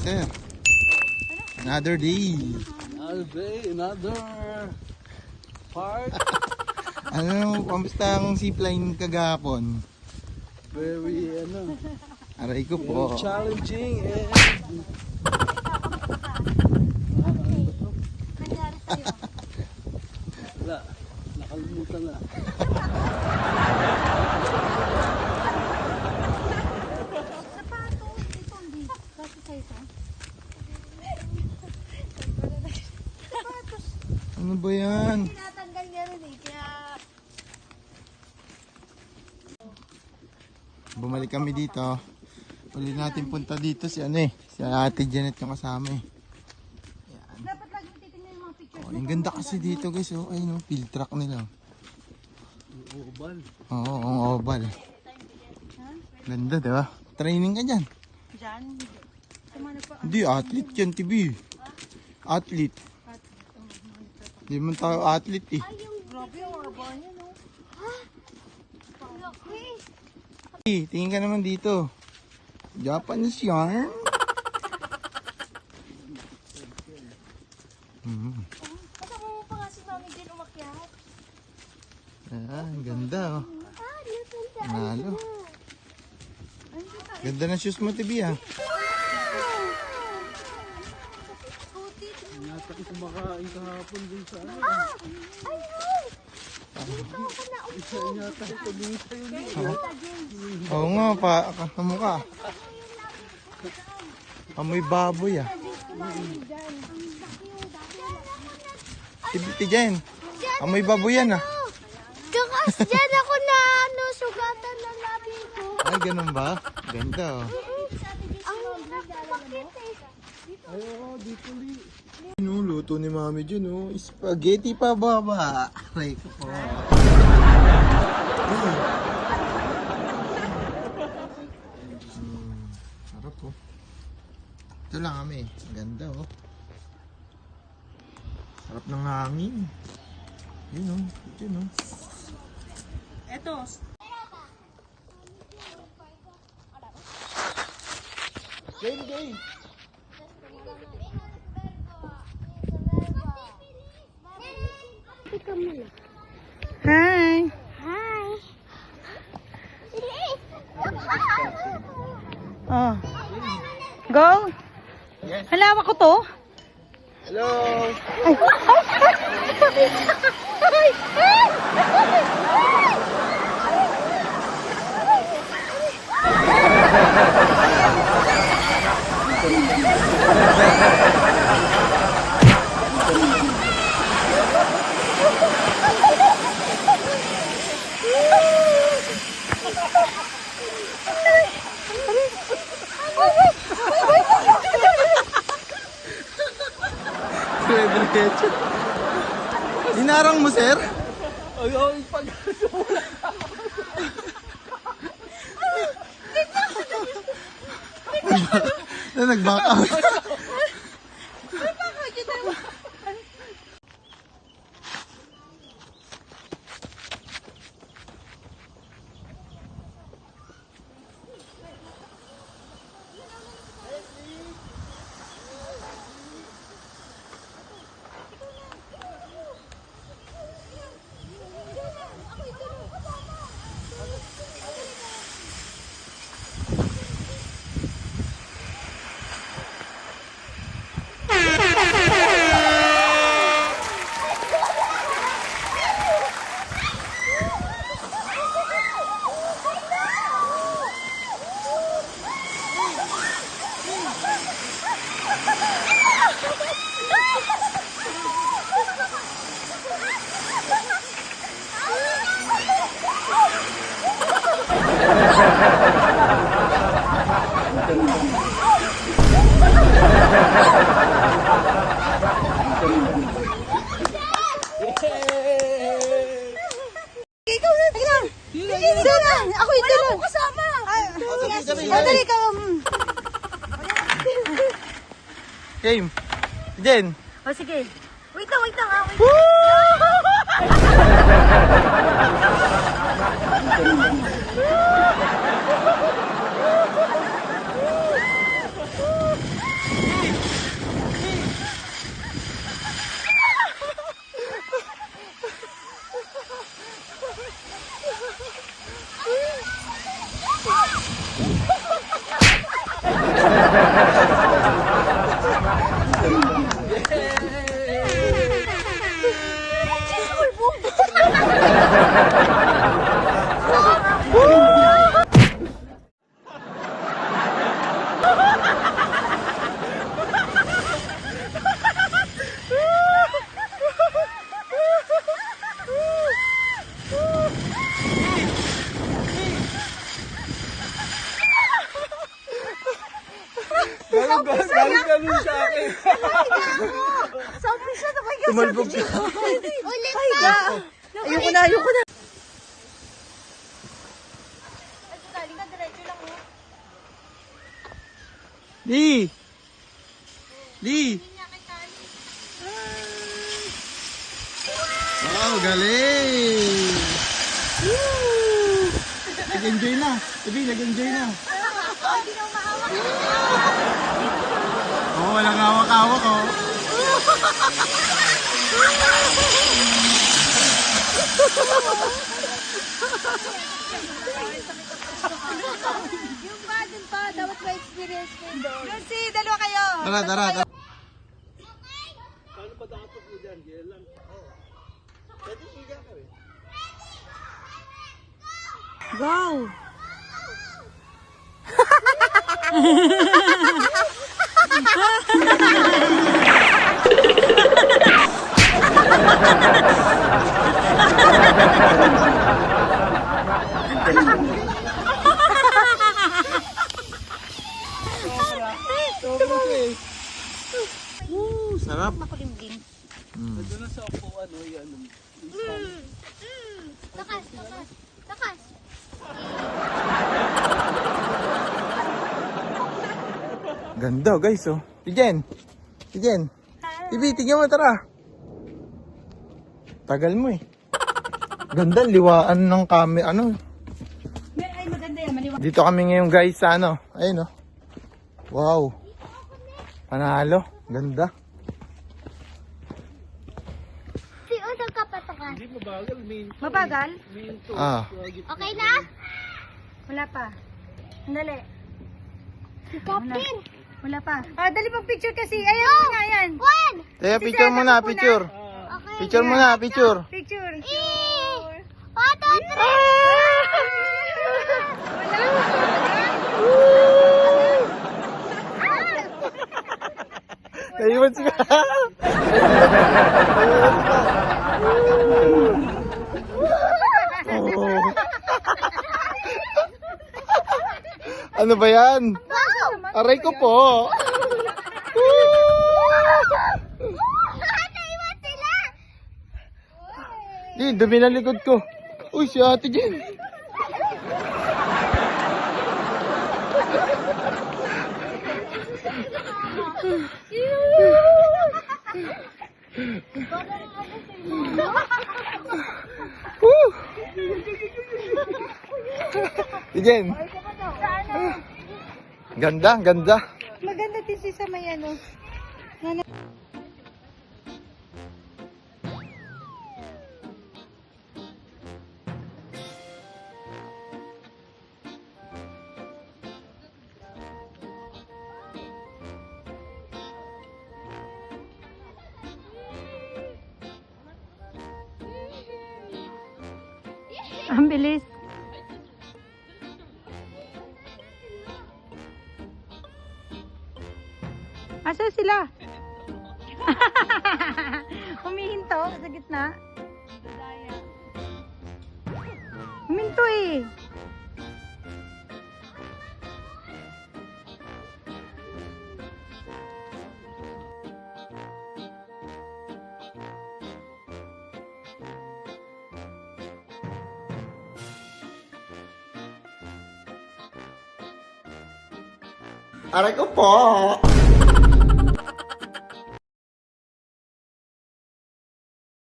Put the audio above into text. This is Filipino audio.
sir. Another day. Another day, another part. Ano, kamusta ang zipline kagahapon? Very, Aray ko po. challenging and... Nangyari sa'yo? Wala, nakalimutan na. Sapatos, ito hindi. Kasi sa ito. Sapatos. Ano ba yan? Tinatanggal niya rin eh. Kaya... Bumalik kami dito. Uli natin punta dito si si Ate Janet yung kasama eh. Dapat lagi mo titignan yung mga pictures. Oh, ang ganda kasi dito guys, oh. Ay no, field truck nila. Ubal. Oo, ang oval. Ganda, di ba? Training ka dyan. Diyan, hindi. Sumano pa. Hindi, athlete yan, TV. Athlete. Hindi man tayo athlete eh. Ay, yung grabe yung orba niya, no? Ha? Laki. Tingin ka naman dito. Japanese yarn. Kasama mo pa nga si Mami Jen umakyat. Ang ganda oh. Ah, napunta. Nalo. Ganda ng shoes mo, TV ah. Puti. Yata ko kumakain kahapon din sa ano. Ay, no! Dito ako na Isa yata ito din sa'yo ni. Oo nga, kasama ka. Amoy baboy ah. Tibiti dyan. Amoy baboy yan ah. Kakas dyan ako na sugatan ng labi ko. Ay, ganun ba? Ganda oh. Ang bakit eh. Ay, oo, dito li. Luto ni Mami dyan oh. Spaghetti pa baba. Aray ko po. Sarap oh. Ito lang kami. Ganda oh. Sarap ng hangin. Yun oh. Yun oh. Eto. Game, game. Hi. Hi. Oh. Go. Yes. Halawa ko to. Hello. Ay. Dinarang mo, sir? Ay, pag... Nag-back out. Ako ito lang. Kasama. Dali ka. Game. Jen. O sige. Wait lang. Wait lang. Galing sa akin. Sabi siya na kayo. Tumalbog siya. Ulit pa. Ayoko na, ayoko na. Halika, diretso lang mo. Di! Di! Wow, galing! Woo! Nag-enjoy na. Sabi, nag-enjoy na. Hindi na umahawak. Oo, walang hawak-hawak, oh. Yung ba, dun pa. Dapat may experience mo doon. Nancy, dalawa kayo. Tara, tara, tara. Paano pa dapat mo dyan? Yan lang. Pwede siya ka eh. Go! Woo, sarap. Makulimlim. Doon na sa upuan, o yan. Takas, takas. Takas. Ganda, guys, oh. Tijen. Tijen. Tibi, tingnan mo, tara. Tagal mo, eh. Ganda, liwaan ng kami, ano. Ay, maganda yan. Maliwanag. Dito kami ngayon, guys, sa ano. Ayun, oh. Wow. Panalo. Ganda. Si Usag ka pa takas. Hindi mabagal. Mabagal? Minto. Ah. Okay na? Wala pa. Dali. Si Captain. Wala pa. Ah, dali pang picture kasi. Ayan mo na, ayan. One. Taya, picture muna, picture. Okay. Picture muna, picture. Picture. One, two, three. Naiwan siya. Oh. Ano ba yan? Aray ko po. Naiwan sila. Di, dumi na likod ko. Uy, si Ate Jen. Woo! Jen. Ganda, ganda. Maganda din si sa may ano. Ang bilis. Asa sila? Humihinto sa gitna. Huminto eh. Aray ko po.